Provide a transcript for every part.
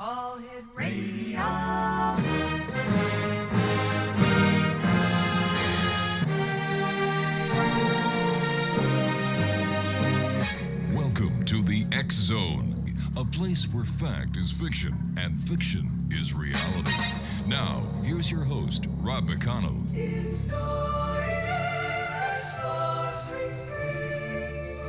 All Hit Radio. Welcome to the X Zone, a place where fact is fiction and fiction is reality. Now, here's your host, Rob McConnell. It's story and short screens.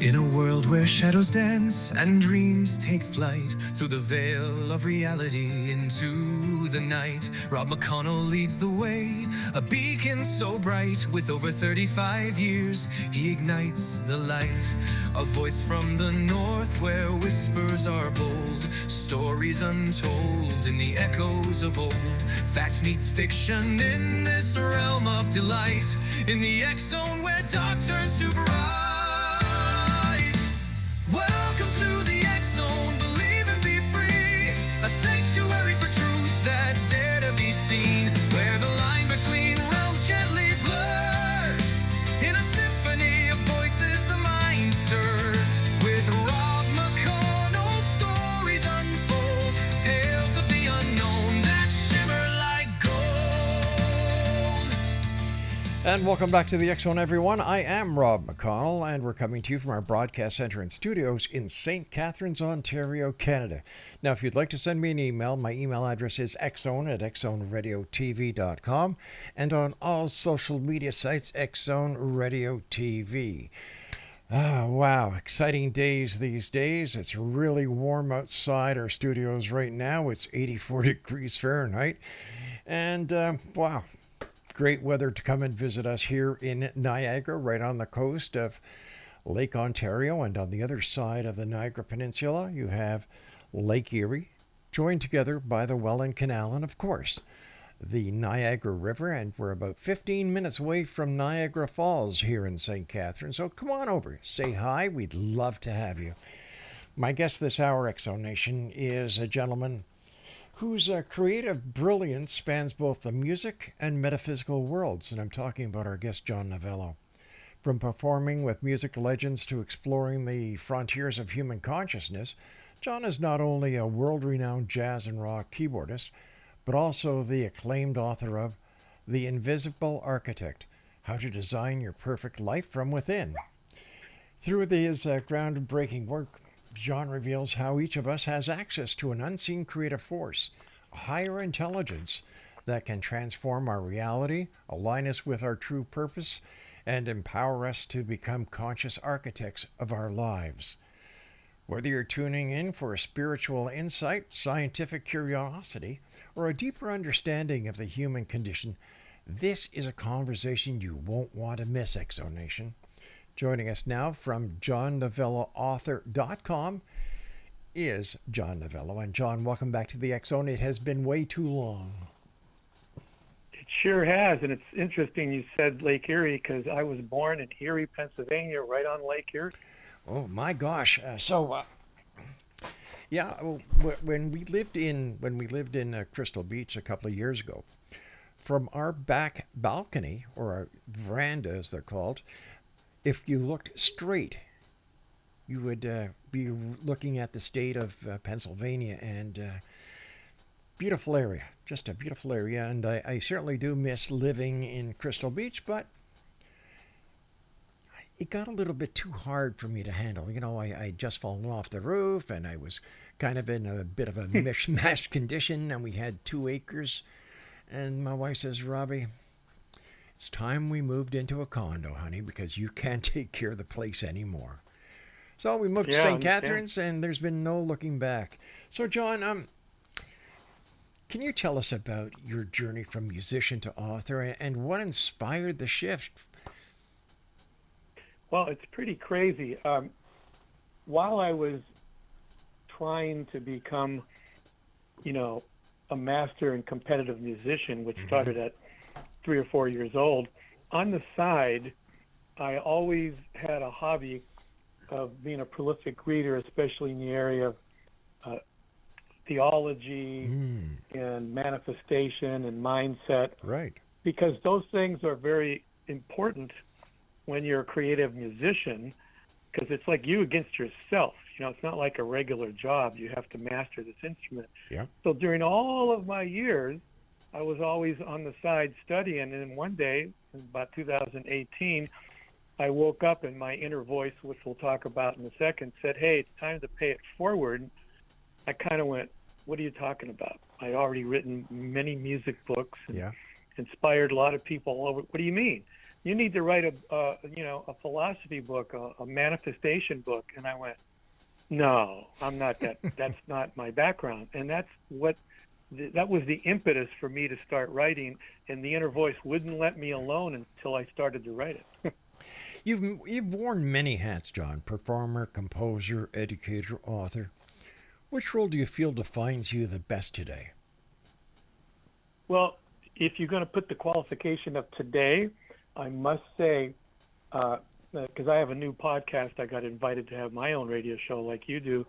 In a world where shadows dance and dreams take flight through the veil of reality into the night, Rob McConnell leads the way, a beacon so bright. With over 35 years, he ignites the light. A voice from the north where whispers are bold, stories untold in the echoes of old. Fact meets fiction in this realm of delight, in the X Zone where dark turns to bright. Welcome to the X Zone, believe and be free, a sanctuary for truth that dare to be seen, where the line between realms gently blurs, in a symphony of voices the mind stirs. With Rob McConnell, stories unfold, tales of the unknown that shimmer like gold. And welcome back to the X Zone, everyone. I am Rob McConnell, and we're coming to you from our broadcast center and studios in St. Catharines, Ontario, Canada. Now, if you'd like to send me an email, my email address is xzone@xzoneradiotv.com, and on all social media sites, Xzone Radio TV. Ah, wow, exciting days these days. It's really warm outside our studios right now. It's 84 degrees Fahrenheit. And, wow. Great weather to come and visit us here in Niagara, right on the coast of Lake Ontario. And on the other side of the Niagara Peninsula, you have Lake Erie, joined together by the Welland Canal and, of course, the Niagara River. And we're about 15 minutes away from Niagara Falls here in St. Catharines. So come on over, say hi. We'd love to have you. My guest this hour, Exo Nation, is a gentleman whose creative brilliance spans both the music and metaphysical worlds, and I'm talking about our guest, John Novello. From performing with music legends to exploring the frontiers of human consciousness, John is not only a world-renowned jazz and rock keyboardist, but also the acclaimed author of The Invisible Architect: How to Design Your Perfect Life from Within. Through his groundbreaking work, John reveals how each of us has access to an unseen creative force, a higher intelligence that can transform our reality, align us with our true purpose, and empower us to become conscious architects of our lives. Whether you're tuning in for a spiritual insight, scientific curiosity, or a deeper understanding of the human condition, this is a conversation you won't want to miss, Exo Nation. Joining us now from JohnNovelloAuthor.com is John Novello. And John, welcome back to the X Zone. It has been way too long. It sure has, and it's interesting you said Lake Erie because I was born in Erie, Pennsylvania, right on Lake Erie. Oh my gosh! When we lived in Crystal Beach a couple of years ago, from our back balcony, or our veranda as they're called, if you looked straight, you would be looking at the state of Pennsylvania, and beautiful area, just a beautiful area. And I certainly do miss living in Crystal Beach, but it got a little bit too hard for me to handle. You know, I'd just fallen off the roof, and I was kind of in a bit of a mishmash condition, and we had 2 acres. And my wife says, Robbie, it's time we moved into a condo, honey, because you can't take care of the place anymore. So we moved to St. Catharines, and there's been no looking back. So, John, can you tell us about your journey from musician to author, and what inspired the shift? Well, it's pretty crazy. While I was trying to become, a master and competitive musician, which started at 3 or 4 years old, on the side, I always had a hobby of being a prolific reader, especially in the area of theology and manifestation and mindset. Right. Because those things are very important when you're a creative musician, because it's like you against yourself. It's not like a regular job. You have to master this instrument. Yeah. So during all of my years, I was always on the side studying. And then one day, in about 2018, I woke up and my inner voice, which we'll talk about in a second, said, "Hey, it's time to pay it forward." I kind of went, "What are you talking about? I already written many music books and Yeah. inspired a lot of people all over. What do you mean? You need to write a philosophy book, a manifestation book." And I went, "No, I'm not that. That's not my background." And that was the impetus for me to start writing. And the inner voice wouldn't let me alone until I started to write it. You've worn many hats, John. Performer, composer, educator, author. Which role do you feel defines you the best today? Well, if you're going to put the qualification of today, I must say, because I have a new podcast, I got invited to have my own radio show like you do,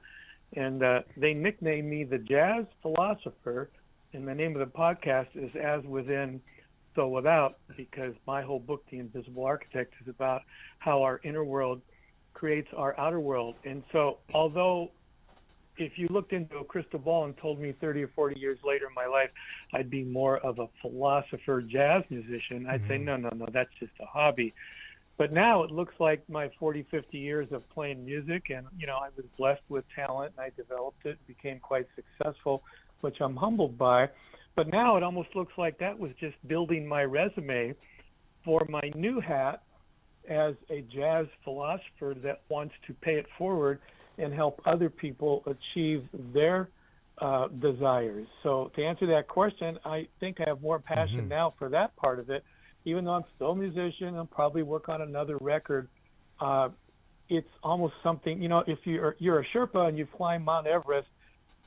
and they nicknamed me the Jazz Philosopher, and the name of the podcast is As Within, So Without, because my whole book, The Invisible Architect, is about how our inner world creates our outer world. And so, although if you looked into a crystal ball and told me 30 or 40 years later in my life I'd be more of a philosopher jazz musician, I'd say, no, that's just a hobby. But now it looks like my 40, 50 years of playing music, and, I was blessed with talent, and I developed it, became quite successful, which I'm humbled by. But now it almost looks like that was just building my resume for my new hat as a jazz philosopher that wants to pay it forward and help other people achieve their desires. So to answer that question, I think I have more passion now for that part of it. Even though I'm still a musician, I'll probably work on another record. It's almost something, if you're a Sherpa and you climb Mount Everest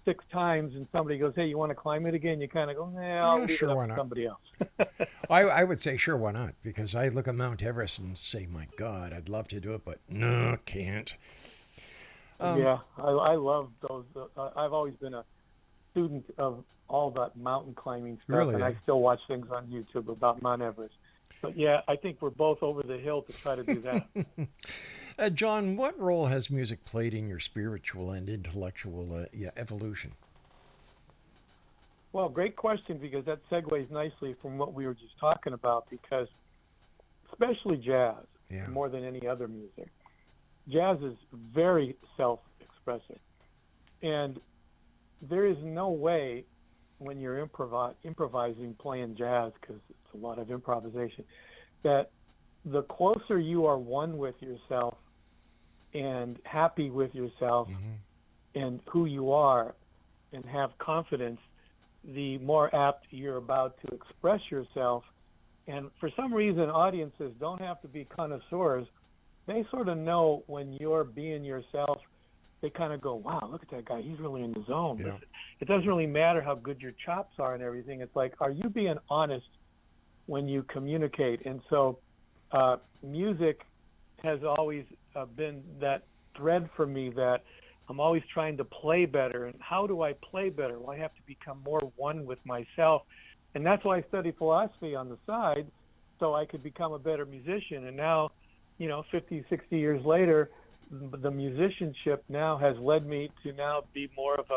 6 times and somebody goes, "Hey, you want to climb it again?" You kind of go, I'll leave sure, it why up to not? somebody else. I would say, sure, why not? Because I look at Mount Everest and say, my God, I'd love to do it, but no, can't. Yeah, I love those. I've always been a student of all that mountain climbing stuff, Really, and eh? I still watch things on YouTube about Mount Everest. But yeah, I think we're both over the hill to try to do that. John, what role has music played in your spiritual and intellectual evolution? Well, great question, because that segues nicely from what we were just talking about, because especially jazz, Yeah. more than any other music, jazz is very self-expressive. And there is no way when you're improvising, playing jazz, because it's a lot of improvisation, that the closer you are one with yourself and happy with yourself and who you are and have confidence, the more apt you're about to express yourself. And for some reason, audiences don't have to be connoisseurs. They sort of know when you're being yourself. They kind of go, "Wow, look at that guy. He's really in the zone." Yeah. It doesn't really matter how good your chops are and everything. It's like, are you being honest when you communicate? And so music has always been that thread for me, that I'm always trying to play better. And how do I play better? Well, I have to become more one with myself. And that's why I study philosophy on the side, so I could become a better musician. And now, 50, 60 years later, the musicianship now has led me to now be more of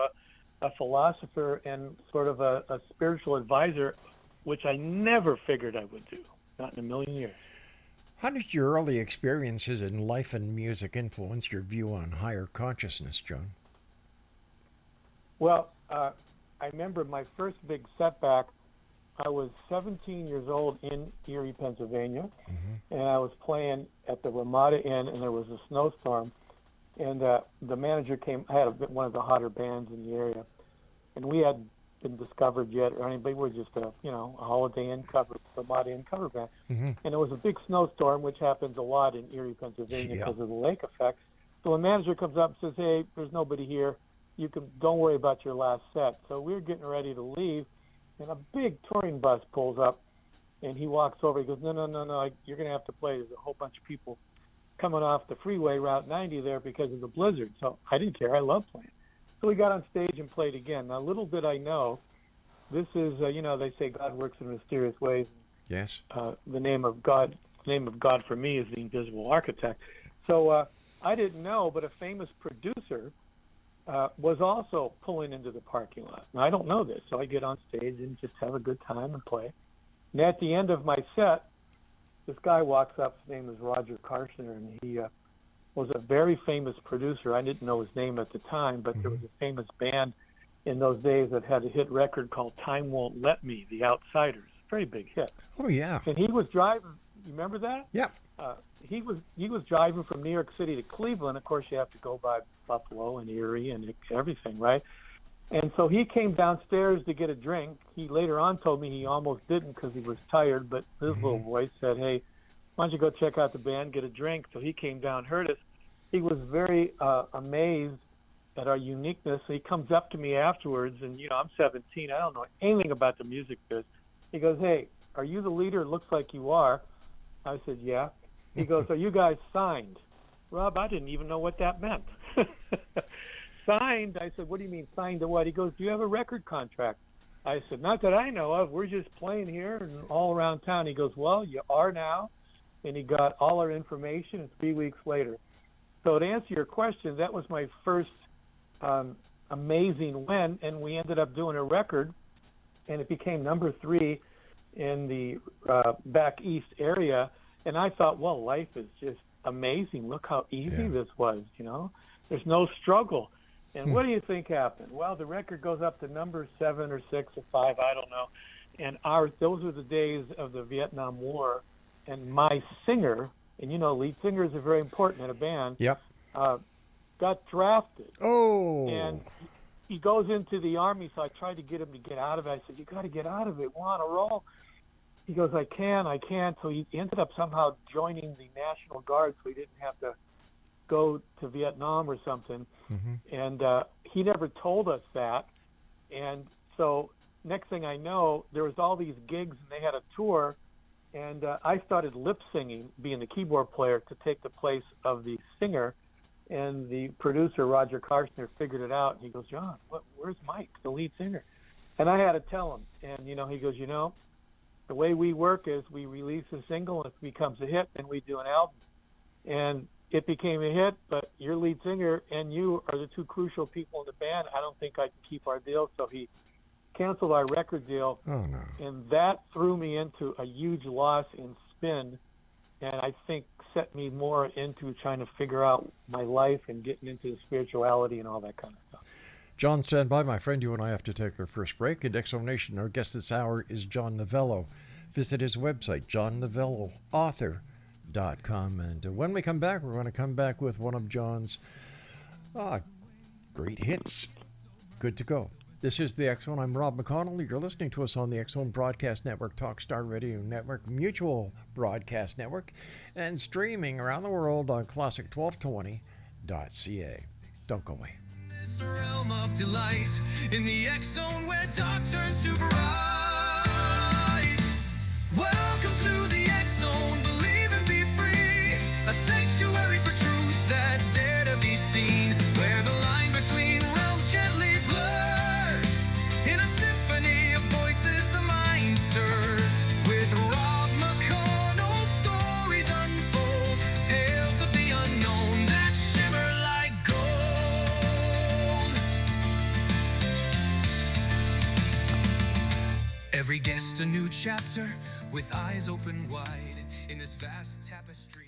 a philosopher and sort of a spiritual advisor, which I never figured I would do, not in a million years. How did your early experiences in life and music influence your view on higher consciousness, John? Well, I remember my first big setback. I was 17 years old in Erie, Pennsylvania, and I was playing at the Ramada Inn, and there was a snowstorm. And the manager came. I had one of the hotter bands in the area, and we hadn't been discovered yet or anything. We were just a Holiday Inn cover, Ramada Inn cover band. And it was a big snowstorm, which happens a lot in Erie, Pennsylvania, Yeah. because of the lake effect. So the manager comes up and says, "Hey, there's nobody here. Don't worry about your last set." So we were getting ready to leave, and a big touring bus pulls up, and he walks over. He goes, No, you're going to have to play. There's a whole bunch of people coming off the freeway, Route 90 there, because of the blizzard. So I didn't care. I love playing. So we got on stage and played again. Now, little did I know, this is, they say God works in mysterious ways. Yes. The name of God for me is the Invisible Architect. So I didn't know, but a famous producer was also pulling into the parking lot. And I don't know this, so I get on stage and just have a good time and play. And at the end of my set, this guy walks up. His name is Roger Karshner, and he was a very famous producer. I didn't know his name at the time, but there was a famous band in those days that had a hit record called Time Won't Let Me, The Outsiders. Very big hit. Oh, yeah. And he was driving. You remember that? Yeah. He was driving from New York City to Cleveland. Of course, you have to go by Buffalo and Erie and everything, right? And so he came downstairs to get a drink. He later on told me he almost didn't because he was tired, but his little voice said, hey, why don't you go check out the band, get a drink? So he came down, heard us. He was very amazed at our uniqueness. He comes up to me afterwards, and, I'm 17. I don't know anything about the music biz. He goes, hey, are you the leader? It looks like you are. I said, yeah. He goes, are you guys signed? Rob, I didn't even know what that meant. Signed? I said, what do you mean signed to what? He goes, do you have a record contract? I said, not that I know of. We're just playing here and all around town. He goes, well, you are now. And he got all our information, and 3 weeks later. So to answer your question, that was my first amazing win, and we ended up doing a record, and it became number 3 in the back east area. And I thought, well, life is just amazing. Look how easy this was, There's no struggle. And what do you think happened? Well, the record goes up to number 7 or 6 or 5, I don't know. And those were the days of the Vietnam War. And my singer, and lead singers are very important in a band, got drafted. Oh. And he goes into the Army, so I tried to get him to get out of it. I said, you got to get out of it. We're on a roll. He goes, I can't. So he ended up somehow joining the National Guard, so he didn't have to go to Vietnam or something. And he never told us that. And so next thing I know, there was all these gigs, and they had a tour. And I started lip singing, being the keyboard player, to take the place of the singer. And the producer, Roger Karshner, figured it out. And he goes, John, where's Mike, the lead singer? And I had to tell him. And, he goes, the way we work is we release a single, and if it becomes a hit, then we do an album. And it became a hit, but your lead singer and you are the two crucial people in the band. I don't think I can keep our deal. So he canceled our record deal. Oh, no. And that threw me into a huge loss in spin, and I think set me more into trying to figure out my life and getting into spirituality and all that kind of stuff. John, stand by, my friend. You and I have to take our first break. At Exonation, our guest this hour is John Novello. Visit his website, johnnovelloauthor.com. And when we come back, we're going to come back with one of John's great hits. Good to go. This is the X Zone. I'm Rob McConnell. You're listening to us on the X Zone Broadcast Network, Talkstar Radio Network, Mutual Broadcast Network, and streaming around the world on classic1220.ca. Don't go away. This realm of delight in the X Zone where dark turns to bright. Welcome to the X Zone. Believe and be free. A sanctuary for truth that dare to be seen. Where the line between realms gently blurs. In a symphony of voices the mind stirs. With Rob McConnell, stories unfold. Tales of the unknown that shimmer like gold. Every guest a new chapter, with eyes open wide in this vast tapestry.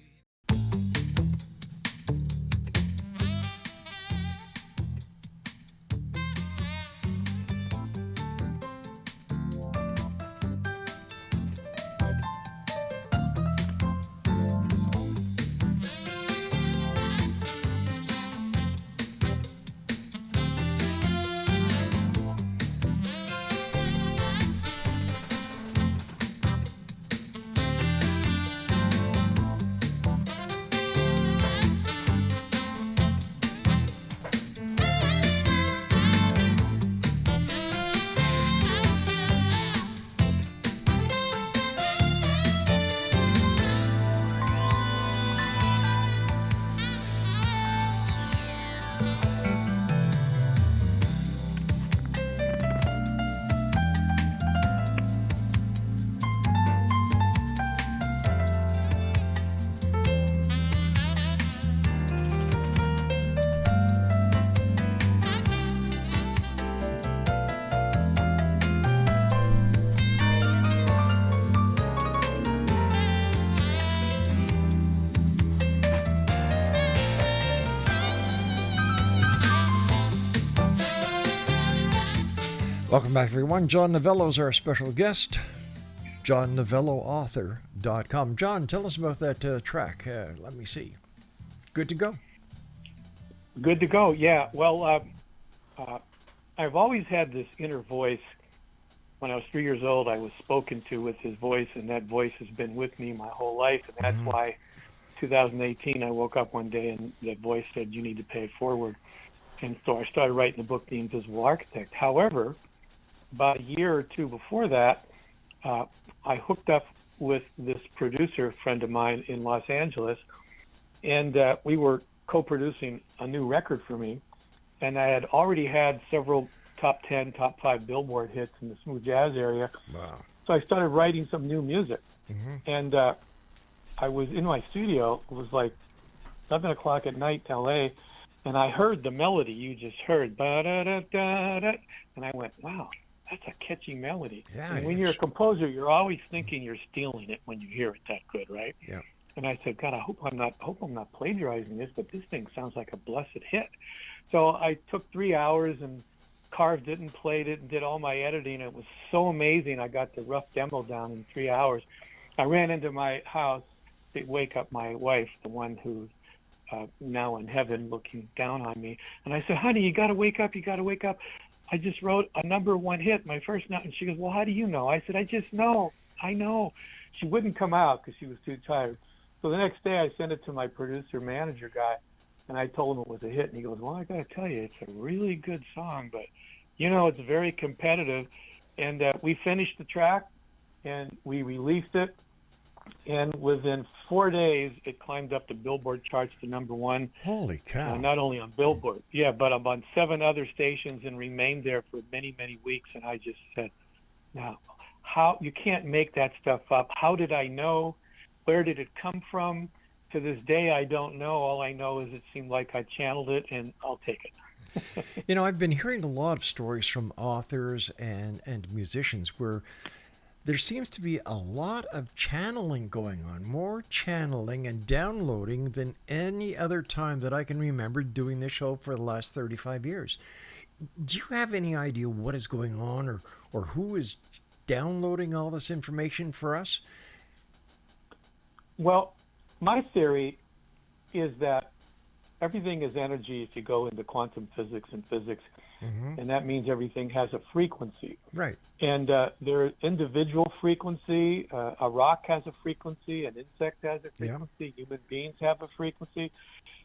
Welcome back, everyone. John Novello is our special guest. JohnNovelloAuthor.com. John, tell us about that track. Let me see. Good to go. Good to go. Yeah. Well, I've always had this inner voice. When I was 3 years old, I was spoken to with his voice, and that voice has been with me my whole life. And that's why 2018, I woke up one day and that voice said, "You need to pay it forward." And so I started writing the book, The Invisible Architect. However, about a year or two before that, I hooked up with this producer friend of mine in Los Angeles, and we were co-producing a new record for me. And I had already had several top 10, top 5 Billboard hits in the smooth jazz area. Wow. So I started writing some new music. And I was in my studio. It was like 7 o'clock at night, LA, and I heard the melody you just heard. Ba-da-da-da-da. And I went, wow, that's a catchy melody. Yeah, And when you're a composer, you're always thinking you're stealing it when you hear it that good, right? Yeah. And I said, God, I hope I'm not plagiarizing this, but this thing sounds like a blessed hit. So I took 3 hours and carved it and played it and did all my editing. It was so amazing. I got the rough demo down in 3 hours. I ran into my house to wake up my wife, the one who's now in heaven looking down on me. And I said, honey, you got to wake up. You got to wake up. I just wrote a #1 hit, my first note. And she goes, well, how do you know? I said, I just know. I know. She wouldn't come out because she was too tired. So the next day I sent it to my producer manager guy, and I told him it was a hit. And he goes, well, I got to tell you, it's a really good song, but, it's very competitive. And we finished the track, and we released it. And within 4 days, it climbed up the Billboard charts to #1. Holy cow. Not only on Billboard, but I'm on 7 other stations and remained there for many, many weeks. And I just said, now, how you can't make that stuff up. How did I know? Where did it come from? To this day, I don't know. All I know is it seemed like I channeled it, and I'll take it. I've been hearing a lot of stories from authors and musicians where there seems to be a lot of channeling going on, more channeling and downloading than any other time that I can remember doing this show for the last 35 years. Do you have any idea what is going on or who is downloading all this information for us? Well, my theory is that everything is energy if you go into quantum physics and physics, and that means everything has a frequency. Right. And their individual frequency, a rock has a frequency, an insect has a frequency, human beings have a frequency,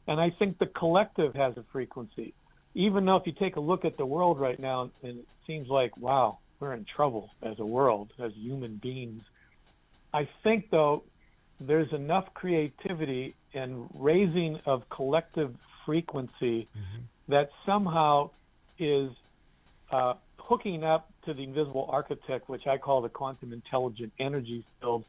and I think the collective has a frequency. Even though if you take a look at the world right now, and it seems like, wow, we're in trouble as a world, as human beings, I think, though, there's enough creativity and raising of collective frequency that somehow is hooking up to the invisible architect, which I call the quantum intelligent energy field,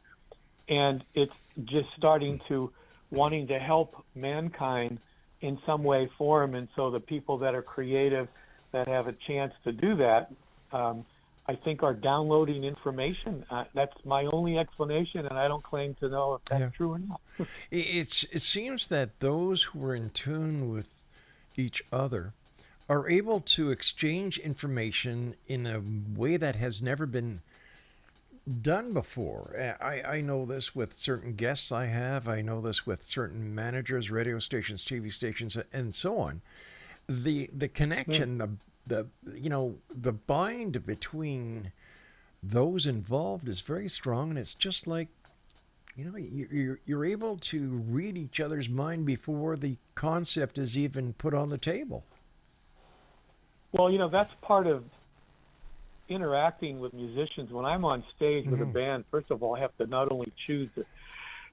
and it's just starting to wanting to help mankind in some way, form. And so the people that are creative, that have a chance to do that, I think are downloading information. That's my only explanation, and I don't claim to know if that's true or not. It seems that those who are in tune with each other are able to exchange information in a way that has never been done before. I know this with certain guests I have. I know this with certain managers, radio stations, TV stations, and so on. The connection, the bind between those involved is very strong, and it's just like, you're able to read each other's mind before the concept is even put on the table. Well, that's part of interacting with musicians. When I'm on stage with a band, first of all, I have to not only choose the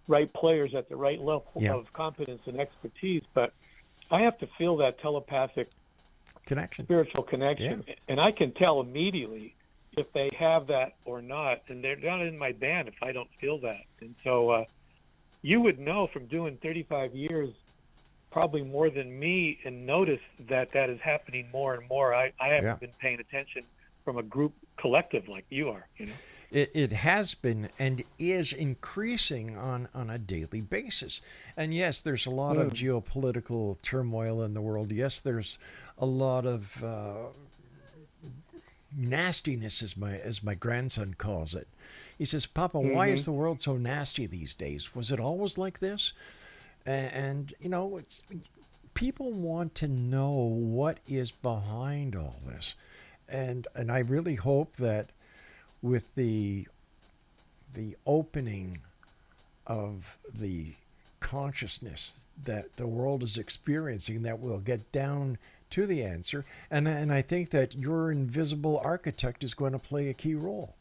right players at the right level of competence and expertise, but I have to feel that telepathic connection, spiritual connection. And I can tell immediately if they have that or not, and they're not in my band if I don't feel that. And so you would know from doing 35 years, probably more than me, and notice that is happening more and more. I haven't been paying attention from a group collective like you are. It has been and is increasing on a daily basis. And yes, there's a lot of geopolitical turmoil in the world. Yes, there's a lot of nastiness, as my grandson calls it. He says, "Papa, why Hmm. is the world so nasty these days? Was it always like this?" And it's people want to know what is behind all this, and I really hope that with the opening of the consciousness that the world is experiencing, that we'll get down to the answer. And I think that your invisible architect is going to play a key role.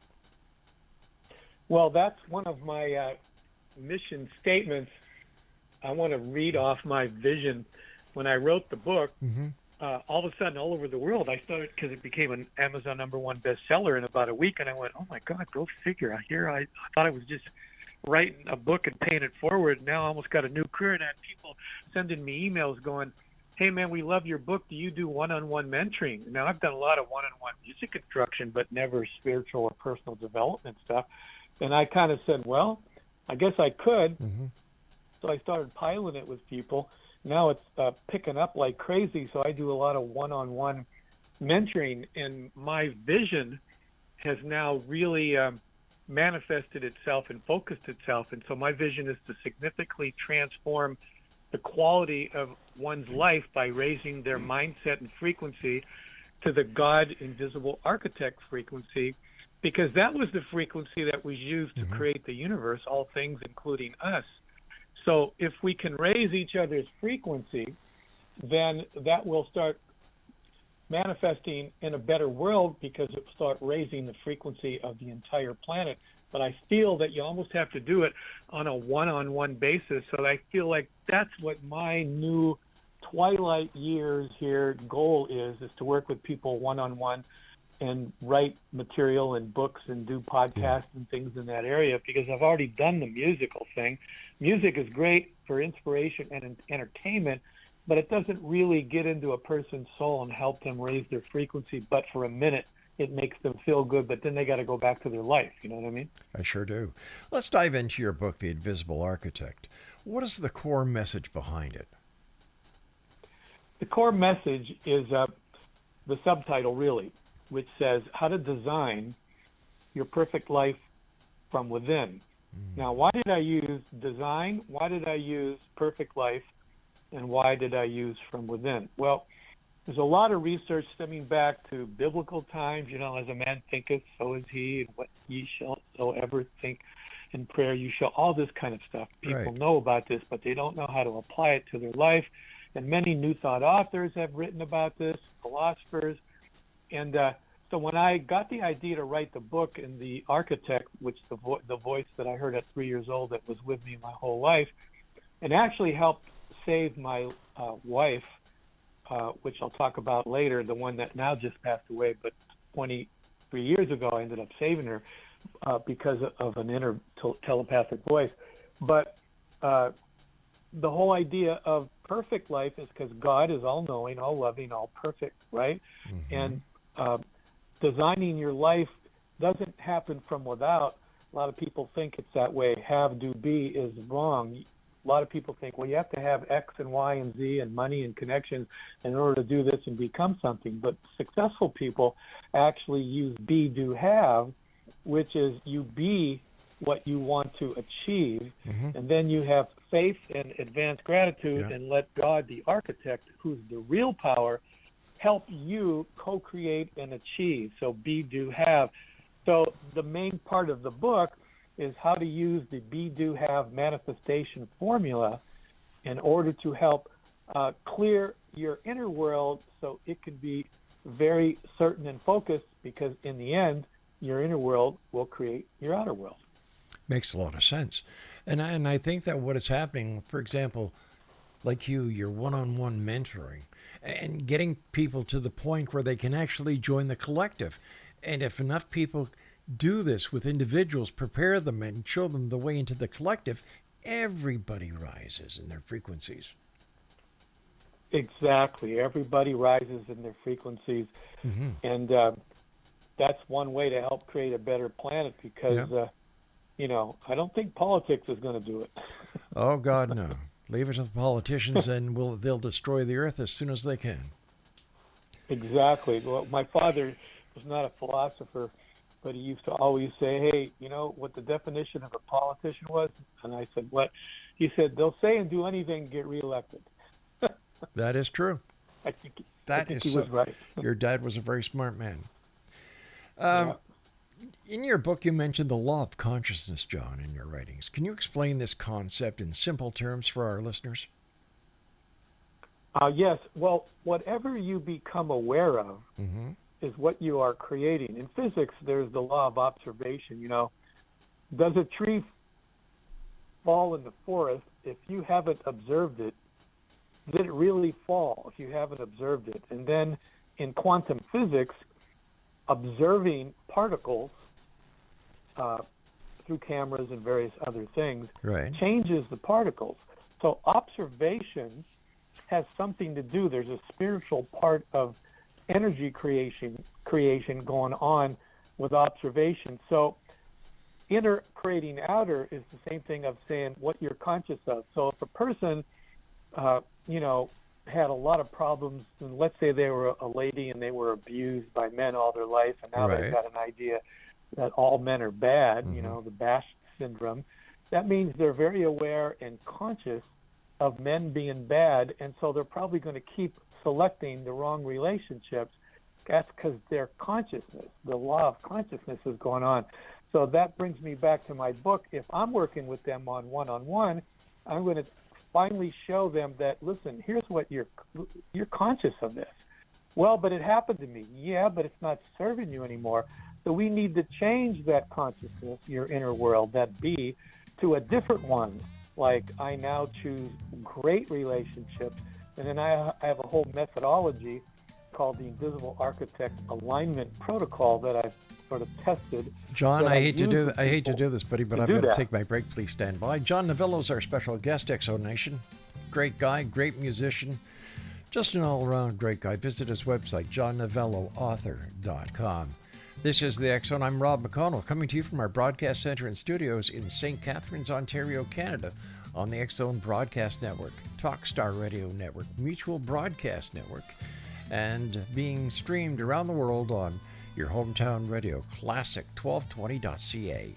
Well, that's one of my mission statements. I want to read off my vision. When I wrote the book, Mm-hmm. all of a sudden, all over the world, I started because it became an Amazon #1 bestseller in about a week, and I went, "Oh my God, go figure!" Here, I thought I was just writing a book and paying it forward. Now I almost got a new career, and I had people sending me emails going, "Hey man, we love your book. Do you do one-on-one mentoring?" Now I've done a lot of one-on-one music instruction, but never spiritual or personal development stuff. And I kind of said, "Well, I guess I could." Mm-hmm. So I started piloting it with people. Now it's picking up like crazy. So I do a lot of one-on-one mentoring, and my vision has now really manifested itself and focused itself. And so my vision is to significantly transform the quality of one's life by raising their mindset and frequency to the God invisible architect frequency, because that was the frequency that was used to create the universe, all things including us. So if we can raise each other's frequency, then that will start manifesting in a better world, because it will start raising the frequency of the entire planet. But I feel that you almost have to do it on a one-on-one basis. So I feel like that's what my new twilight years here goal is to work with people one-on-one and write material and books and do podcasts and things in that area, because I've already done the musical thing. Music is great for inspiration and entertainment, but it doesn't really get into a person's soul and help them raise their frequency. But for a minute, it makes them feel good, but then they got to go back to their life. You know what I mean? I sure do. Let's dive into your book, The Invisible Architect. What is the core message behind it? The core message is the subtitle, really, which says how to design your perfect life from within. Now, why did I use design? Why did I use perfect life? And why did I use from within? Well, there's a lot of research stemming back to biblical times. As a man thinketh, so is he, and what ye shall so ever think in prayer, you shall, all this kind of stuff. People Right. know about this, but they don't know how to apply it to their life. And many New Thought authors have written about this, philosophers. And so when I got the idea to write the book, and the architect, which the voice that I heard at 3 years old that was with me my whole life, and actually helped save my wife, which I'll talk about later, the one that now just passed away, but 23 years ago I ended up saving her because of an inner telepathic voice. But the whole idea of perfect life is because God is all-knowing, all-loving, all-perfect, right? And designing your life doesn't happen from without. A lot of people think it's that way. Have, do, be is wrong. A lot of people think, well, you have to have X and Y and Z and money and connections in order to do this and become something. But successful people actually use be, do, have, which is you be what you want to achieve, and then you have faith and advanced gratitude, and let God, the architect, who's the real power, help you co-create and achieve. So be, do, have. So the main part of the book is how to use the be, do, have manifestation formula in order to help clear your inner world so it can be very certain and focused, because in the end, your inner world will create your outer world. Makes a lot of sense. And I think that what is happening, for example, like your one-on-one mentoring and getting people to the point where they can actually join the collective. And if enough people do this with individuals, prepare them and show them the way into the collective, everybody rises in their frequencies. Exactly. Everybody rises in their frequencies. And that's one way to help create a better planet, because, I don't think politics is going to do it. Oh, God, no. Leave it to the politicians, and they'll destroy the earth as soon as they can. Exactly. Well, my father was not a philosopher, but he used to always say, "Hey, you know what the definition of a politician was?" And I said, "What?" He said, "They'll say and do anything to get reelected." That is true. I think I That think is he so. was right. Your dad was a very smart man. Yeah. In your book, you mentioned the law of consciousness, John, in your writings. Can you explain this concept in simple terms for our listeners? Yes. Well, whatever you become aware of Mm-hmm. is what you are creating. In physics, there's the law of observation. Does a tree fall in the forest? If you haven't observed it, did it really fall if you haven't observed it? And then in quantum physics, observing particles through cameras and various other things Right. changes the particles. So observation has something to do. There's a spiritual part of energy creation going on with observation. So inner creating outer is the same thing of saying what you're conscious of. So if a person, had a lot of problems, and let's say they were a lady and they were abused by men all their life, and now Right. they've got an idea that all men are bad, the Bash syndrome, that means they're very aware and conscious of men being bad, and so they're probably going to keep selecting the wrong relationships. That's because their consciousness, the law of consciousness is going on. So that brings me back to my book. If I'm working with them on one-on-one, I'm going to finally show them that, listen, here's what you're conscious of this. Well, but it happened to me. Yeah, but it's not serving you anymore. So we need to change that consciousness, your inner world, that be, to a different one. Like I now choose great relationships, and then I have a whole methodology called the Invisible Architect Alignment Protocol that I've sort of tested. John, that I I hate to use do with I hate to people do this, buddy, but to I've do got to that. take my break. Please stand by. John Novello is our special guest, Exo Nation. Great guy, great musician, just an all-around great guy. Visit his website, johnnovelloauthor.com. This is the Exxon. I'm Rob McConnell, coming to you from our broadcast center and studios in St. Catharines, Ontario, Canada, on the Exxon Broadcast Network, TalkStar Radio Network, Mutual Broadcast Network, and being streamed around the world on your hometown radio, classic1220.ca.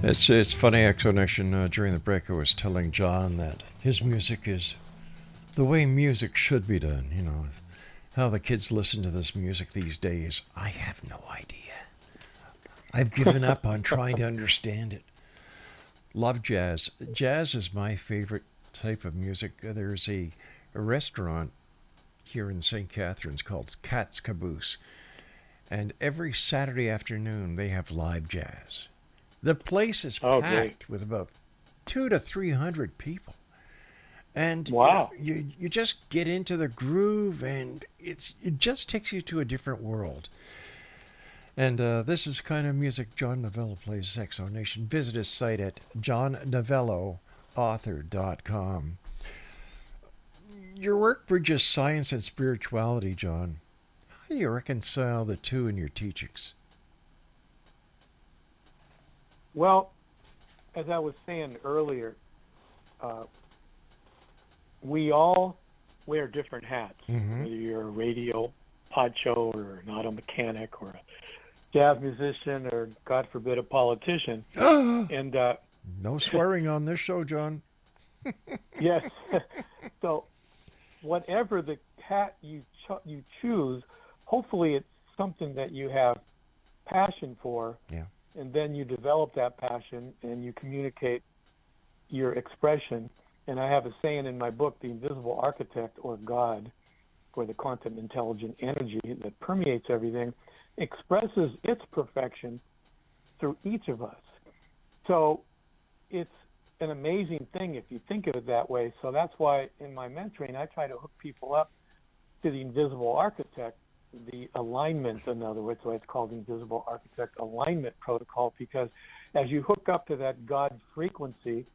It's funny, Exonation. During the break, I was telling John that his music is the way music should be done. How the kids listen to this music these days. I have no idea. I've given up on trying to understand it. Love jazz. Jazz is my favorite type of music. There's a restaurant here in St. Catharines called Cat's Caboose, and every Saturday afternoon they have live jazz. The place is Oh, packed with about 200 to 300 people. And Wow. you just get into the groove, and it just takes you to a different world. And this is kind of music John Novello plays, Exo Nation. Visit his site at johnnovelloauthor.com. Your work bridges science and spirituality, John. How do you reconcile the two in your teachings? Well, as I was saying earlier, we all wear different hats. Whether you're a radio poncho or an auto mechanic or a jazz musician or, God forbid, a politician. And No swearing on this show, John. yes, so whatever the hat you choose, hopefully it's something that you have passion for. Yeah. and then you develop that passion and you communicate your expression. And I have a saying in my book, The Invisible Architect, or God, or the quantum intelligent energy that permeates everything, expresses its perfection through each of us. So it's an amazing thing if you think of it that way. So that's why in my mentoring, I try to hook people up to the invisible architect, the alignment, in other words, so it's called the invisible architect alignment protocol, because as you hook up to that God frequency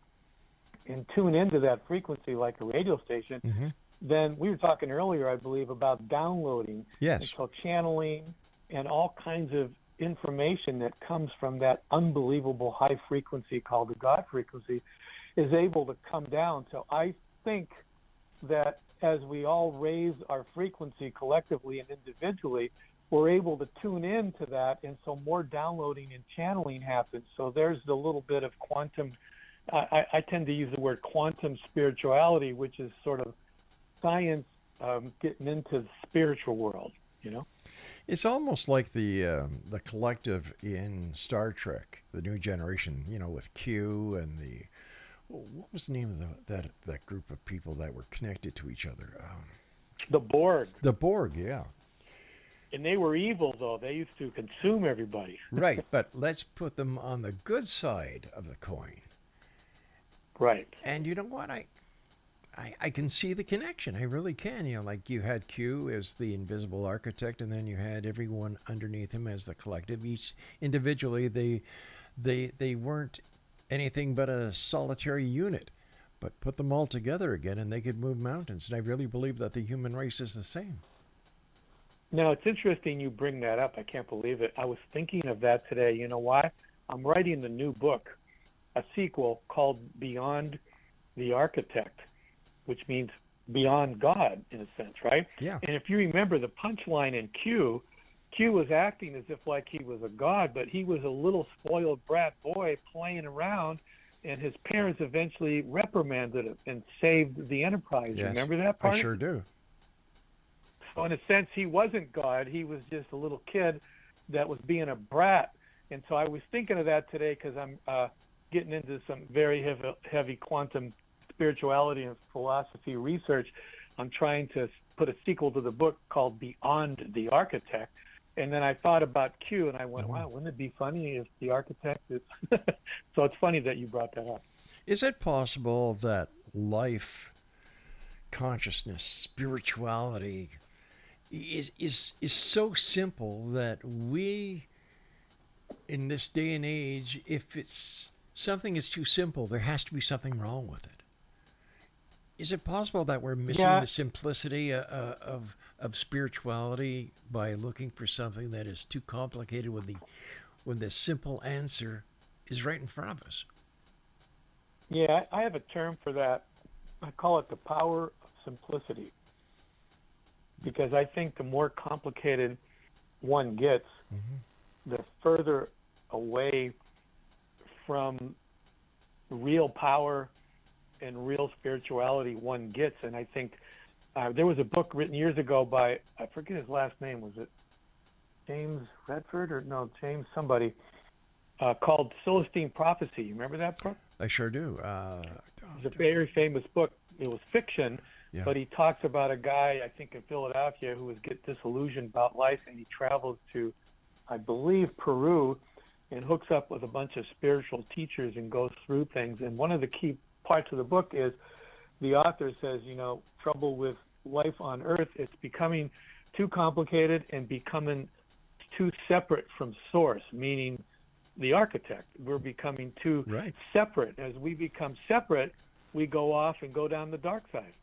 and tune into that frequency like a radio station, then we were talking earlier, I believe, about downloading. Yes. And so channeling and all kinds of information that comes from that unbelievable high frequency called the God frequency is able to come down. So I think that as we all raise our frequency collectively and individually, we're able to tune into that, and so more downloading and channeling happens. So there's the little bit of quantum, I tend to use the word quantum spirituality, which is sort of science getting into the spiritual world, you know? It's almost like the collective in Star Trek, the New Generation, you know, with Q and the, what was the name of that group of people that were connected to each other? The Borg. The Borg, yeah. And they were evil, though. They used to consume everybody. Right, but let's put them on the good side of the coin. Right. And you know what? I can see the connection. I really can. You know, like you had Q as the invisible architect, and then you had everyone underneath him as the collective. Each individually, they weren't anything but a solitary unit, but put them all together again, and they could move mountains. And I really believe that the human race is the same. Now, it's interesting you bring that up. I can't believe it. I was thinking of that today. You know why? I'm writing the new book, a sequel called Beyond the Architect, which means beyond God, in a sense, right? Yeah. And if you remember the punchline in Q was acting as if like he was a god, but he was a little spoiled brat boy playing around, and his parents eventually reprimanded him and saved the Enterprise. Yes, Remember that part? I sure do. So in a sense, he wasn't God. He was just a little kid that was being a brat. And so I was thinking of that today because I'm getting into some very heavy quantum spirituality and philosophy research. I'm trying to put a sequel to the book called Beyond the Architect. And then I thought about Q, and I went, wow, wouldn't it be funny if the architect is... So it's funny that you brought that up. Is it possible that life, consciousness, spirituality is so simple that we, in this day and age, if it's something is too simple, there has to be something wrong with it? Is it possible that we're missing the simplicity of spirituality by looking for something that is too complicated when the simple answer is right in front of us? Yeah, I have a term for that. I call it the power of simplicity. Because I think the more complicated one gets, the further away from real power and real spirituality one gets. And I think there was a book written years ago by, I forget his last name, was it James Redford or no, James somebody, called Celestine Prophecy. You remember that book? I sure do. It's a very famous book. It was fiction, but he talks about a guy, I think in Philadelphia, who was disillusioned about life, and he travels to, I believe, Peru, and hooks up with a bunch of spiritual teachers and goes through things. And one of the key parts of the book is the author says, you know, trouble with life on Earth, it's becoming too complicated and becoming too separate from source, meaning the architect. We're becoming too separate. As we become separate, we go off and go down the dark side.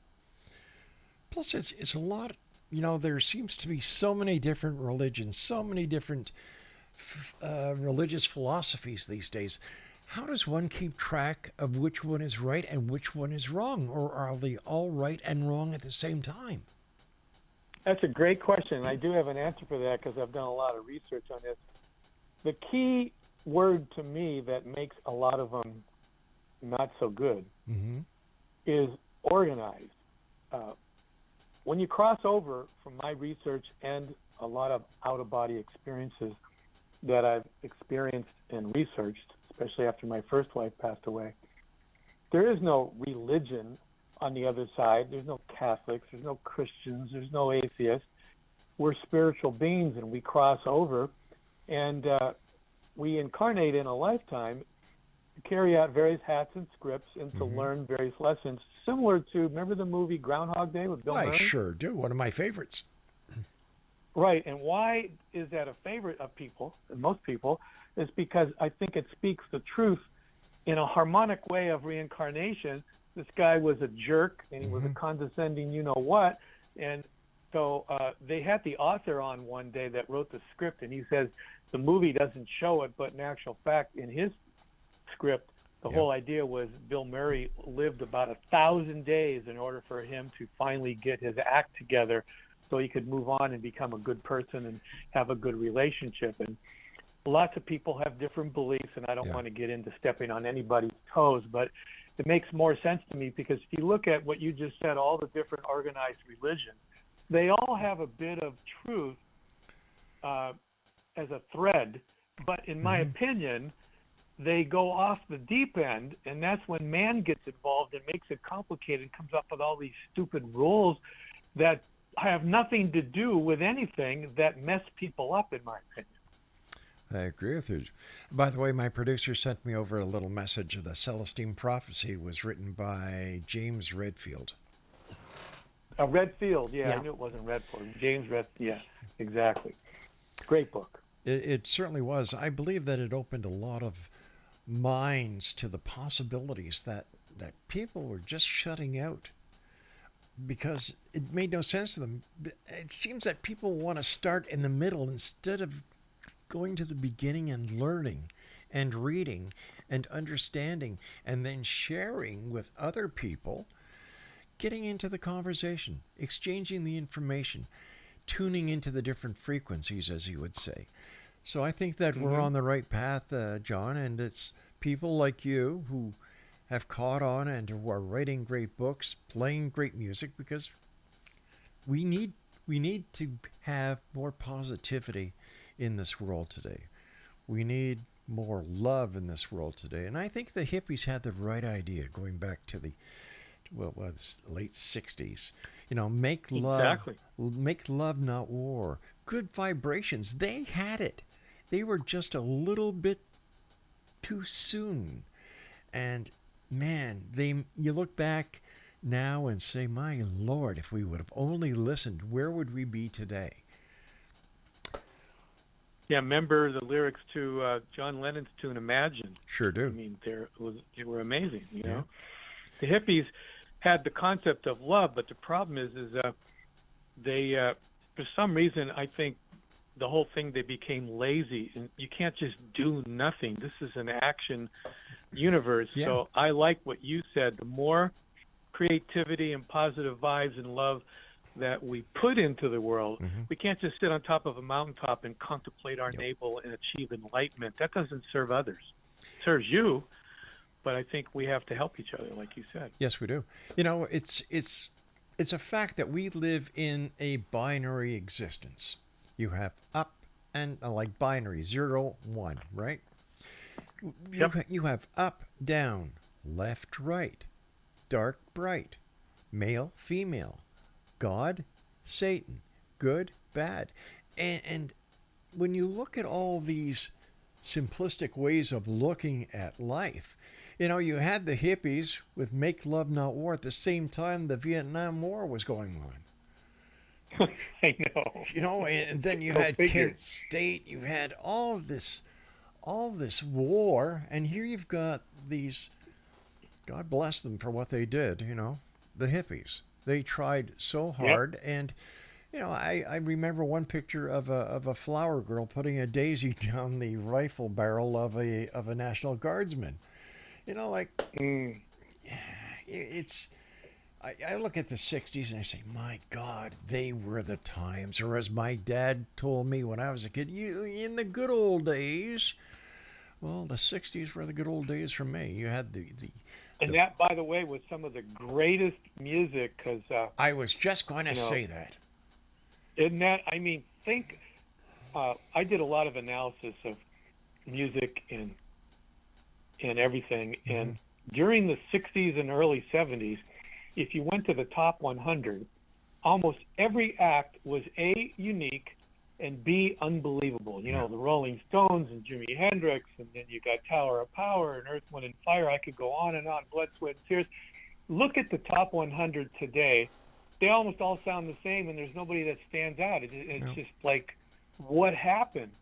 Plus, it's a lot, you know, there seems to be so many different religions, so many different religious philosophies these days. How does one keep track of which one is right and which one is wrong? Or are they all right and wrong at the same time? That's a great question. I do have an answer for that because I've done a lot of research on this. The key word to me that makes a lot of them not so good is organized. When you cross over from my research and a lot of out-of-body experiences, that I've experienced and researched, especially after my first wife passed away, there is no religion on the other side. There's no Catholics, there's no Christians, there's no atheists. We're spiritual beings, and we cross over, and we incarnate in a lifetime to carry out various hats and scripts and to learn various lessons, similar to, remember the movie Groundhog Day with Bill I Murray? sure do. One of my favorites. Right, and why is that a favorite of people, and most people, is because I think it speaks the truth in a harmonic way of reincarnation. This guy was a jerk, and he was a condescending you-know-what, and so they had the author on one day that wrote the script, and he says the movie doesn't show it, but in actual fact, in his script, the whole idea was Bill Murray lived about 1,000 days in order for him to finally get his act together so he could move on and become a good person and have a good relationship. And lots of people have different beliefs, and I don't want to get into stepping on anybody's toes, but it makes more sense to me because if you look at what you just said, all the different organized religions, they all have a bit of truth as a thread, but in my opinion, they go off the deep end, and that's when man gets involved and makes it complicated and comes up with all these stupid rules that have nothing to do with anything, that mess people up, in my opinion. I agree with you. By the way, my producer sent me over a little message. The Celestine Prophecy was written by James Redfield. Redfield, I knew it wasn't Redford. James Redfield, yeah, exactly. Great book. It certainly was. I believe that it opened a lot of minds to the possibilities that people were just shutting out because it made no sense to them. It seems that people want to start in the middle instead of going to the beginning and learning and reading and understanding and then sharing with other people, getting into the conversation, exchanging the information, tuning into the different frequencies, as you would say. So I think that we're on the right path, John, and it's people like you who have caught on and who are writing great books, playing great music, because we need to have more positivity in this world today. We need more love in this world today. And I think the hippies had the right idea going back to the late 60s. Make love, not war. Good vibrations. They had it. They were just a little bit too soon. And man, you look back now and say, my Lord, if we would have only listened, where would we be today? Yeah, remember the lyrics to John Lennon's tune "Imagine"? Sure do. I mean, they were amazing. You know, the hippies had the concept of love, but the problem is they, for some reason, I think the whole thing, they became lazy, and you can't just do nothing. This is an action universe. Yeah. So I like what you said. The more creativity and positive vibes and love that we put into the world, we can't just sit on top of a mountaintop and contemplate our navel and achieve enlightenment. That doesn't serve others. It serves you, but I think we have to help each other, like you said. Yes, we do. It's a fact that we live in a binary existence. You have up and like binary 0, 1, right? You have up, down, left, right, dark, bright, male, female, God, Satan, good, bad. And when you look at all these simplistic ways of looking at life, you had the hippies with make love, not war. At the same time, the Vietnam War was going on. I know. And then you had Kent State, you had all this war, and here you've got these, God bless them for what they did, the hippies. They tried so hard, and I remember one picture of a flower girl putting a daisy down the rifle barrel of a National Guardsman. It's. I look at the 60s and I say, my God, they were the times. Or as my dad told me when I was a kid, in the good old days. Well, the 60s were the good old days for me. You had and that, by the way, was some of the greatest music, because... I was just going to say that. Isn't that, I mean, think I did a lot of analysis of music and everything. And during the 60s and early 70s, if you went to the top 100, almost every act was A, unique, and B, unbelievable. You know, the Rolling Stones and Jimi Hendrix, and then you got Tower of Power and Earth, Wind, and Fire. I could go on and on, Blood, Sweat, and Tears. Look at the top 100 today. They almost all sound the same, and there's nobody that stands out. It's just like, what happened?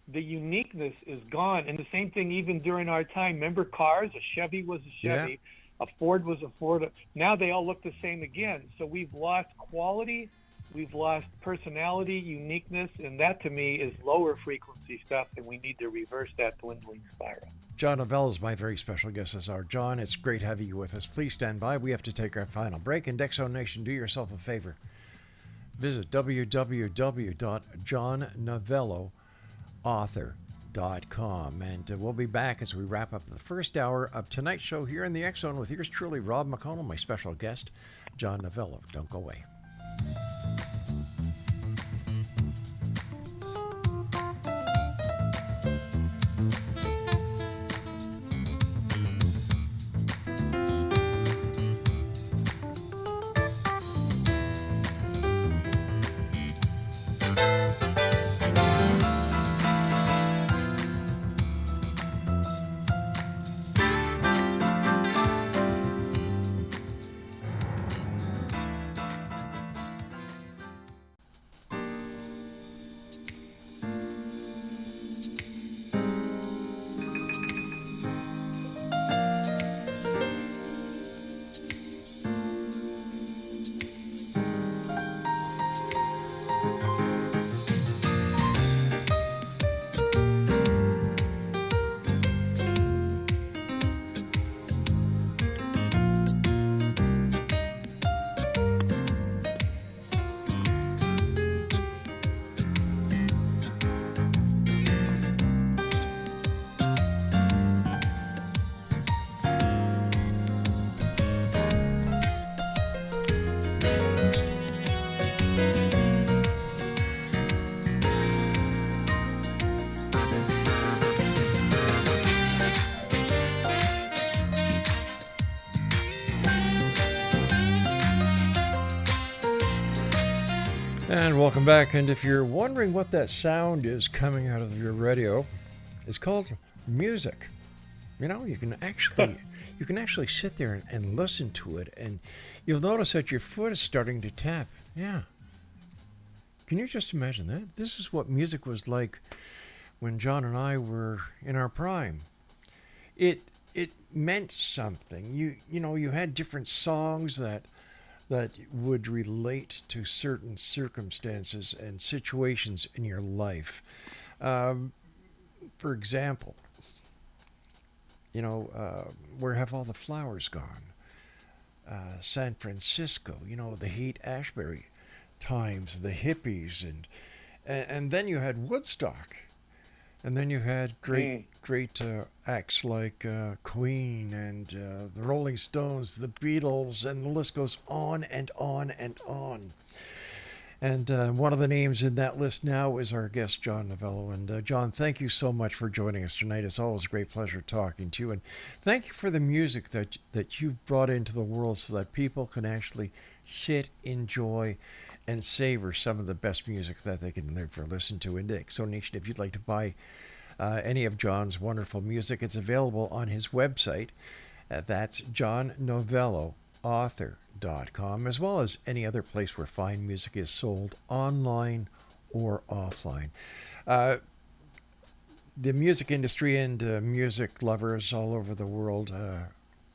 The uniqueness is gone. And the same thing even during our time. Remember cars? A Chevy was a Chevy. A Ford was a Ford. Now they all look the same again. So we've lost quality. We've lost personality, uniqueness, and that to me is lower frequency stuff, and we need to reverse that dwindling spiral. John Novello is my very special guest this hour. John, it's great having you with us. Please stand by. We have to take our final break. And X Zone Nation, do yourself a favor. Visit www.johnnovelloauthor.com. And we'll be back as we wrap up the first hour of tonight's show here in the X Zone with yours truly, Rob McConnell, my special guest, John Novello. Don't go away. And welcome back. And if you're wondering what that sound is coming out of your radio, it's called music. You know, you can actually sit there and listen to it, and you'll notice that your foot is starting to tap. Yeah. Can you just imagine that? This is what music was like when John and I were in our prime. It meant something. You had different songs that would relate to certain circumstances and situations in your life. For example, where have all the flowers gone? San Francisco, the Haight-Ashbury times, the hippies, and then you had Woodstock, and then you had great acts like Queen and the Rolling Stones, the Beatles, and the list goes on and on and on. And one of the names in that list now is our guest, John Novello. And John, thank you so much for joining us tonight. It's always a great pleasure talking to you. And thank you for the music that you've brought into the world so that people can actually sit, enjoy, and savor some of the best music that they can ever listen to. And So Nation, if you'd like to buy any of John's wonderful music, it's available on his website. That's johnnovelloauthor.com, as well as any other place where fine music is sold, online or offline. The music industry and music lovers all over the world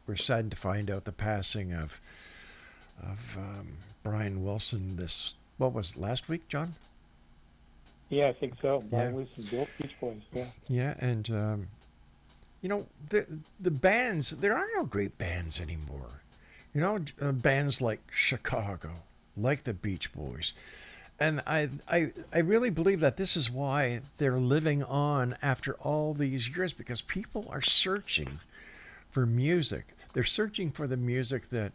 were saddened to find out the passing of Brian Wilson what was it, last week, John? Yeah, I think so. Brian Wilson, Beach Boys, yeah. Yeah, and the bands, there are no great bands anymore. Bands like Chicago, like the Beach Boys. And I really believe that this is why they're living on after all these years, because people are searching for music. They're searching for the music that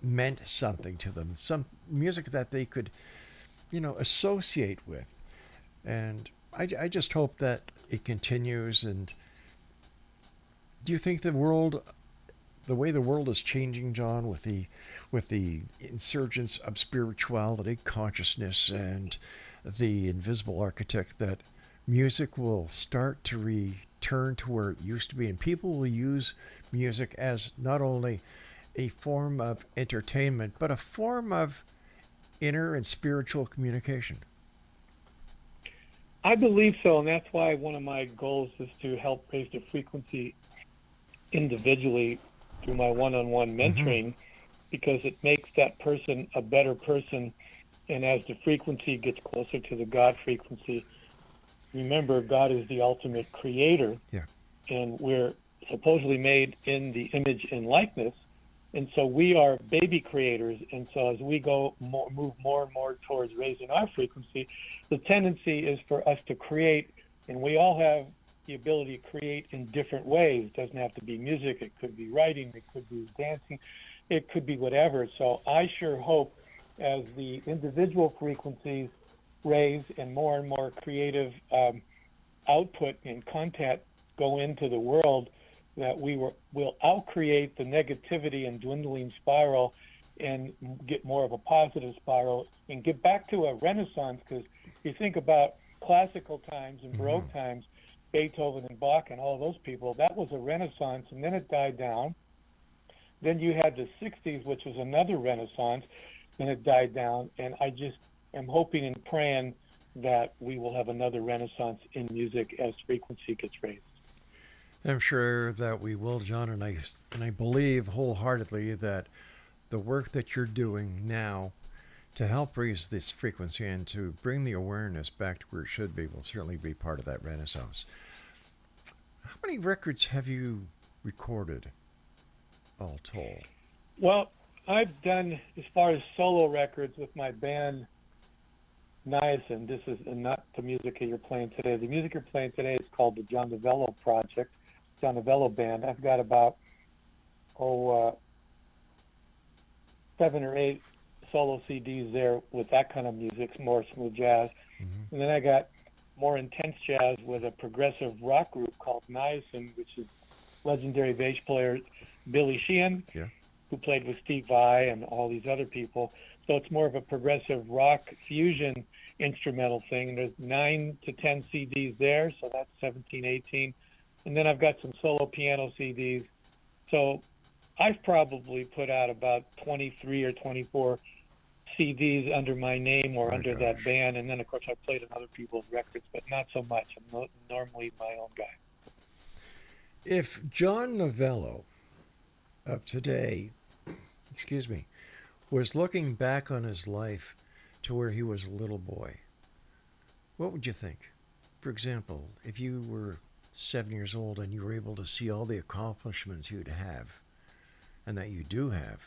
meant something to them, some music that they could, associate with. And I just hope that it continues. And do you think the way the world is changing, John, with the insurgence of spirituality, consciousness, and the invisible architect, that music will start to return to where it used to be, and people will use music as not only a form of entertainment, but a form of inner and spiritual communication? I believe so, and that's why one of my goals is to help raise the frequency individually through my one-on-one Mm-hmm. mentoring, because it makes that person a better person. And as the frequency gets closer to the God frequency, remember, God is the ultimate creator, Yeah. and we're supposedly made in the image and likeness. And so we are baby creators. And so as we move more and more towards raising our frequency, the tendency is for us to create, and we all have the ability to create in different ways. It doesn't have to be music. It could be writing. It could be dancing. It could be whatever. So I sure hope as the individual frequencies raise and more creative output and content go into the world, that will outcreate the negativity and dwindling spiral and get more of a positive spiral and get back to a renaissance. Because you think about classical times and Mm-hmm. Baroque times, Beethoven and Bach and all those people, that was a renaissance, and then it died down. Then you had the 60s, which was another renaissance, and it died down. And I just am hoping and praying that we will have another renaissance in music as frequency gets raised. I'm sure that we will, John, and I believe wholeheartedly that the work that you're doing now to help raise this frequency and to bring the awareness back to where it should be will certainly be part of that renaissance. How many records have you recorded, all told? Well, I've done, as far as solo records with my band Niacin. This is not the music that you're playing today. The music you're playing today is called the John NOVELLO Project, John NOVELLO Band. I've got about, oh, 7 or 8 solo CDs there with that kind of music, more smooth jazz. Mm-hmm. And then I got more intense jazz with a progressive rock group called Niacin, which is legendary bass player Billy Sheehan, Yeah. who played with Steve Vai and all these other people. So it's more of a progressive rock fusion instrumental thing. And there's 9 to 10 CDs there, so that's 17, 18. And then I've got some solo piano CDs. So I've probably put out about 23 or 24 CDs under my name or My under that gosh. band. And then, of course, I played on other people's records, but not so much. I'm normally my own guy. If John Novello of today, excuse me, was looking back on his life to where he was a little boy, what would you think? For example, if you were 7 years old and you were able to see all the accomplishments you'd have and that you do have,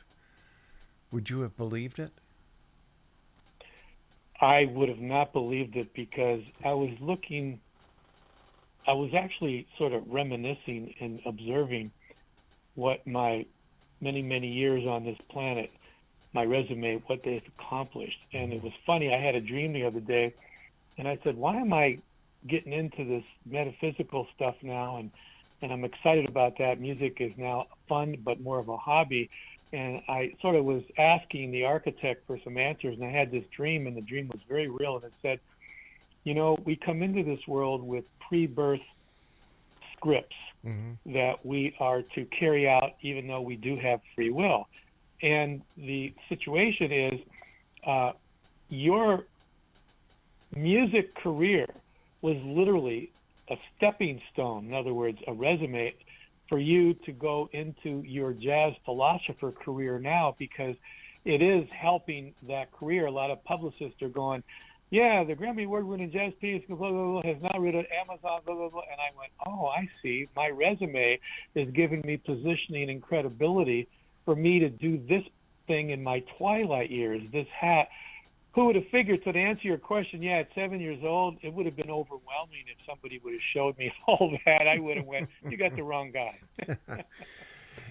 would you have believed it? I would have not believed it, because I was actually sort of reminiscing and observing what my many years on this planet, my resume, what they've accomplished. And it was funny, I had a dream the other day, and I said, why am I getting into this metaphysical stuff now? And I'm excited about that. Music is now fun, but more of a hobby. And I sort of was asking the architect for some answers, and I had this dream, and the dream was very real. And it said, we come into this world with pre-birth scripts Mm-hmm. that we are to carry out, even though we do have free will. And the situation is, your music career was literally a stepping stone. In other words, a resume for you to go into your jazz philosopher career now, because it is helping that career. A lot of publicists are going, yeah, the Grammy Award-winning jazz pianist blah, blah, blah, has now read at Amazon, blah, blah, blah. And I went, oh, I see. My resume is giving me positioning and credibility for me to do this thing in my twilight years, this hat. Who would have figured? So to answer your question, yeah, at 7 years old, it would have been overwhelming if somebody would have showed me all that. I would have went, you got the wrong guy.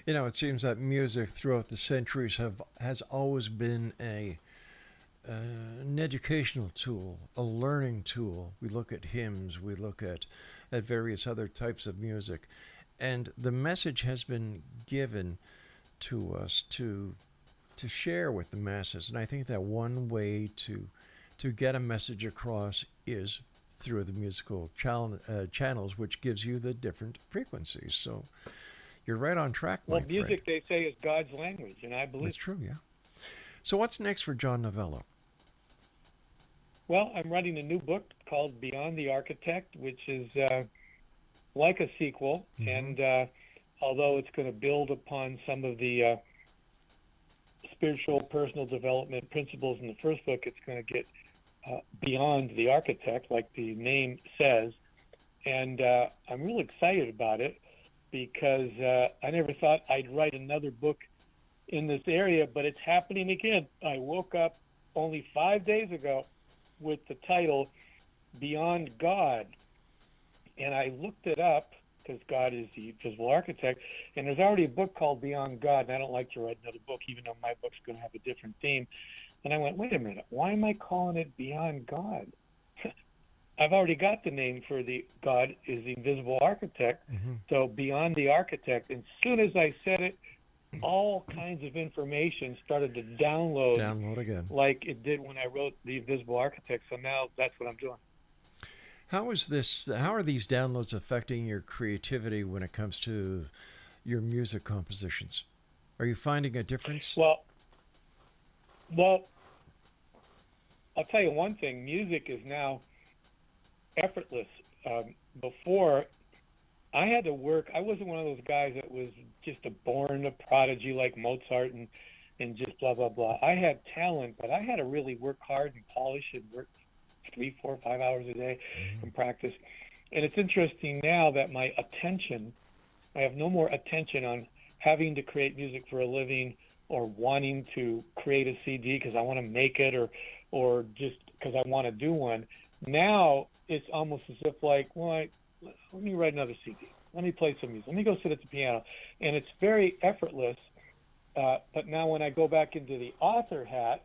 It seems that music throughout the centuries has always been an educational tool, a learning tool. We look at hymns, we look at various other types of music, and the message has been given to us to share with the masses. And I think that one way to get a message across is through the musical channels, which gives you the different frequencies. So you're right on track, my Well, friend. music, they say, is God's language, and I believe That's true, yeah. So what's next for John Novello? Well, I'm writing a new book called Beyond the Architect, which is like a sequel. Mm-hmm. And although it's going to build upon some of the spiritual personal development principles in the first book, it's going to get beyond the architect, like the name says. And I'm really excited about it because I never thought I'd write another book in this area, but it's happening again. I woke up only 5 days ago with the title Beyond God, and I looked it up because God is the visible architect, and there's already a book called Beyond God, and I don't like to write another book, even though my book's going to have a different theme. And I went, wait a minute, why am I calling it Beyond God? I've already got the name for the God is the invisible architect, so Beyond the Architect. And as soon as I said it, all kinds of information started to download again. like it did when I wrote The Invisible Architect. So now that's what I'm doing. How are these downloads affecting your creativity when it comes to your music compositions? Are you finding a difference? Well, I'll tell you one thing. Music is now effortless. Before, I had to work. I wasn't one of those guys that was just born a prodigy like Mozart and just blah, blah, blah. I had talent, but I had to really work hard and polish and work 3, 4, 5 hours a day and practice. And it's interesting now that my attention, I have no more attention on having to create music for a living or wanting to create a CD because I want to make it or just because I want to do one. Now it's almost as if like, well, let me write another CD. Let me play some music. Let me go sit at the piano. And it's very effortless. But now when I go back into the author hat,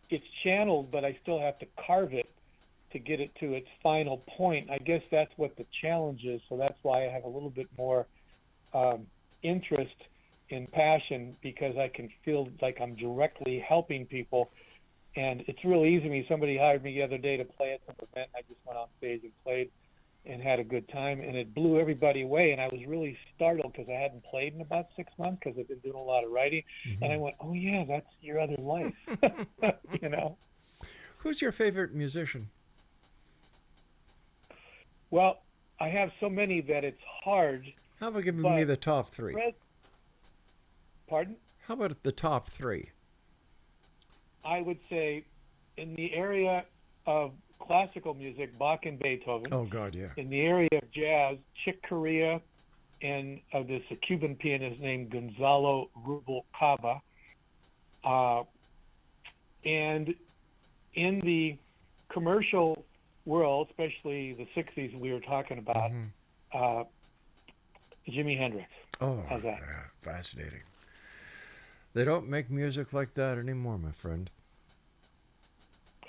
it's channeled, but I still have to carve it to get it to its final point. I guess that's what the challenge is. So that's why I have a little bit more interest and passion, because I can feel like I'm directly helping people. And it's really easy to me. Somebody hired me the other day to play at some event. I just went on stage and played and had a good time, and it blew everybody away. And I was really startled because I hadn't played in about 6 months because I've been doing a lot of writing. And I went, oh, yeah, that's your other life, you know. Who's your favorite musician? Well, I have so many that it's hard. How about giving me the top three? Pardon? How about the top three? I would say in the area of classical music, Bach and Beethoven. Oh, God, yeah. In the area of jazz, Chick Corea and this a Cuban pianist named Gonzalo Rubalcaba. And in the commercial world, especially the 60s we were talking about, Jimi Hendrix. Oh, how's that? Yeah, fascinating. They don't make music like that anymore, my friend.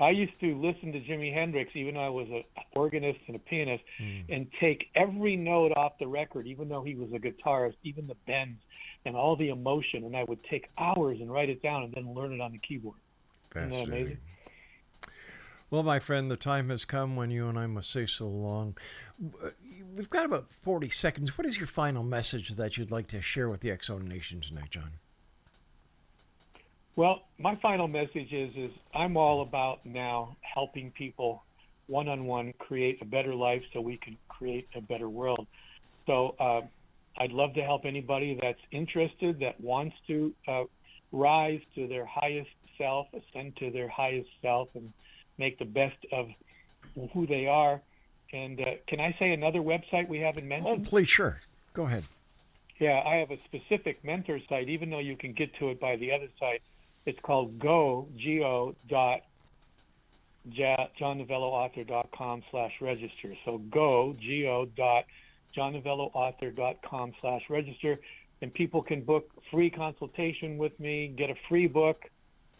I used to listen to Jimi Hendrix, even though I was an organist and a pianist, and take every note off the record, even though he was a guitarist, even the bends and all the emotion, and I would take hours and write it down and then learn it on the keyboard. Isn't that amazing? Well, my friend, the time has come when you and I must say so long. We've got about 40 seconds. What is your final message that you'd like to share with the X-Zone Nation tonight, John? Well, my final message is I'm all about now helping people one-on-one create a better life so we can create a better world. So I'd love to help anybody that's interested, that wants to rise to their highest self, ascend to their highest self, and make the best of who they are. And can I say another website we haven't mentioned? Oh, please, sure. Go ahead. Yeah, I have a specific mentor site, even though you can get to it by the other site. It's called go.johnnovelloauthor.com/register. So go.johnnovelloauthor.com/register, and people can book free consultation with me, get a free book,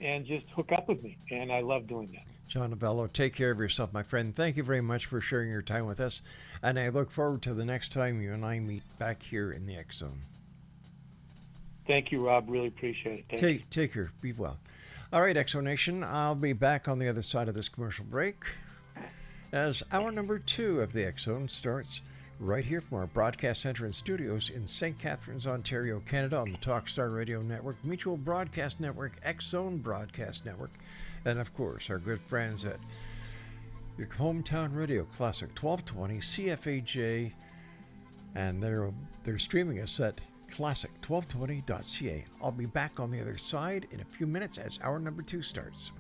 and just hook up with me. And I love doing that. John Novello, take care of yourself, my friend. Thank you very much for sharing your time with us. And I look forward to the next time you and I meet back here in the X Zone. Thank you, Rob. Really appreciate it. Thank you. Take care. Be well. All right, Exo Nation, I'll be back on the other side of this commercial break as hour number 2 of the X Zone starts right here from our broadcast center and studios in St. Catharines, Ontario, Canada, on the Talkstar Radio Network, Mutual Broadcast Network, X Zone Broadcast Network, and of course our good friends at your hometown radio, Classic 1220 CFAJ, and they're streaming us at classic1220.ca. I'll be back on the other side in a few minutes as hour number 2 starts.